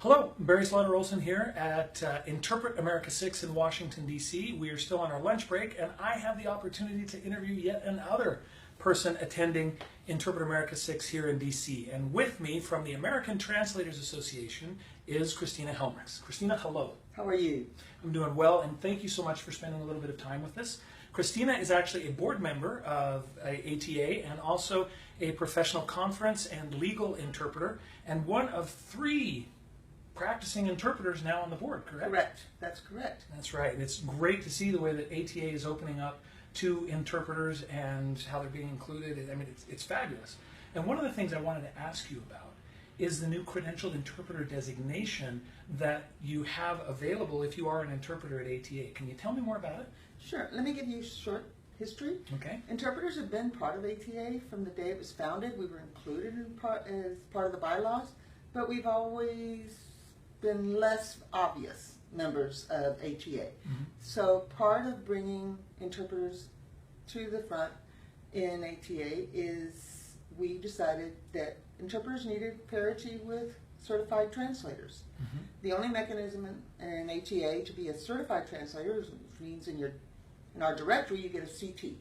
Hello, Barry Slaughter Olsen here at Interpret America 6 in Washington, D.C. We are still on our lunch break, and I have the opportunity to interview yet another person attending Interpret America 6 here in D.C. And with me from the American Translators Association is Cristina Helmerichs. Cristina, hello. How are you? I'm doing well, and thank you so much for spending a little bit of time with us. Cristina is actually a board member of ATA and also a professional conference and legal interpreter, and one of 3 practicing interpreters now on the board, correct? Correct. That's correct. That's right. And it's great to see the way that ATA is opening up to interpreters and how they're being included. I mean, it's fabulous. And one of the things I wanted to ask you about is the new Credentialed Interpreter designation that you have available if you are an interpreter at ATA. Can you tell me more about it? Sure. Let me give you a short history. Okay. Interpreters have been part of ATA from the day it was founded. We were included as part of the bylaws, but we've always been less obvious members of ATA. Mm-hmm. So part of bringing interpreters to the front in ATA is we decided that interpreters needed parity with certified translators. Mm-hmm. The only mechanism in ATA to be a certified translator, which means in our directory you get a CT.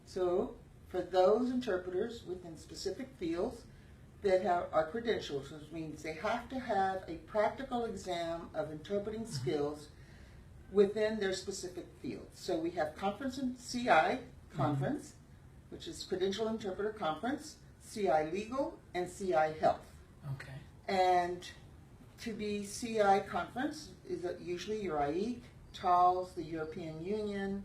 So for those interpreters within specific fields that are credentials, which means they have to have a practical exam of interpreting skills within their specific field. So we have conference and CI conference, which is Credentialed Interpreter Conference, CI Legal, and CI Health. Okay. And to be CI conference is usually your IEC, TALS, the European Union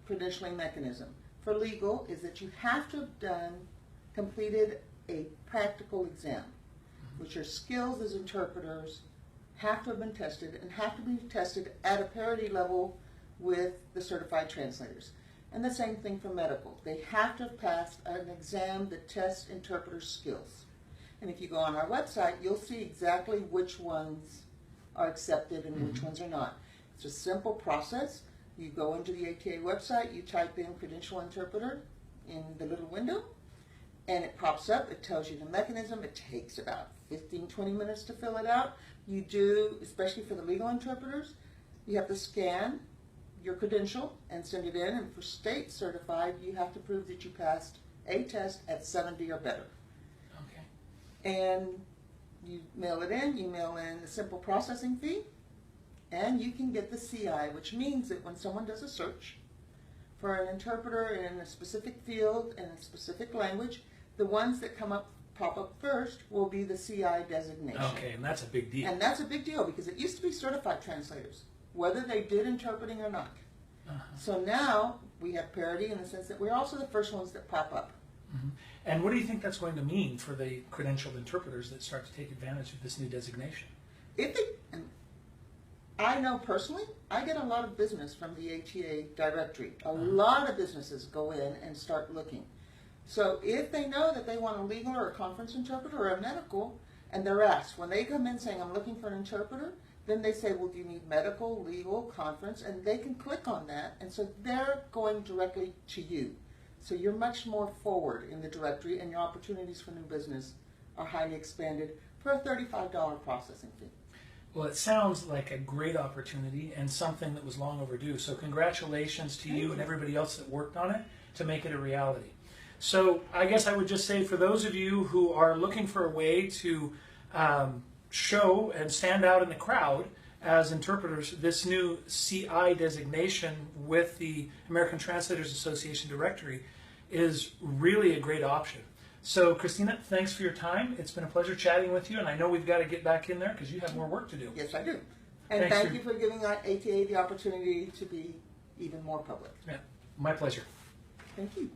credentialing mechanism. For legal is that you have to have completed a practical exam, which your skills as interpreters have to have been tested and have to be tested at a parity level with the certified translators. And the same thing for medical. They have to have passed an exam that tests interpreter skills. And if you go on our website, you'll see exactly which ones are accepted and which ones are not. It's a simple process. You go into the ATA website, you type in Credentialed Interpreter in the little window, and it pops up. It tells you the mechanism. It takes about 15-20 minutes to fill it out. You do, especially for the legal interpreters, you have to scan your credential and send it in. And for state certified, you have to prove that you passed a test at 70 or better. Okay. And you mail it in. You mail in the simple processing fee, and you can get the CI, which means that when someone does a search for an interpreter in a specific field and a specific language, the ones that pop up first will be the CI designation. Okay, and that's a big deal. And that's a big deal because it used to be certified translators, whether they did interpreting or not. So now we have parity in the sense that we're also the first ones that pop up. Mm-hmm. And what do you think that's going to mean for the credentialed interpreters that start to take advantage of this new designation? And I know personally, I get a lot of business from the ATA directory. A lot of businesses go in and start looking. So if they know that they want a legal or a conference interpreter or a medical, and they're asked, when they come in saying, I'm looking for an interpreter, then they say, well, do you need medical, legal, conference? And they can click on that, and so they're going directly to you. So you're much more forward in the directory, and your opportunities for new business are highly expanded for a $35 processing fee. Well, it sounds like a great opportunity and something that was long overdue. So congratulations to you and everybody else that worked on it to make it a reality. So I guess I would just say for those of you who are looking for a way to show and stand out in the crowd as interpreters, this new CI designation with the American Translators Association directory is really a great option. So, Cristina, thanks for your time. It's been a pleasure chatting with you, and I know we've got to get back in there because you have more work to do. Yes, I do. And thank you for giving ATA the opportunity to be even more public. Yeah, my pleasure. Thank you.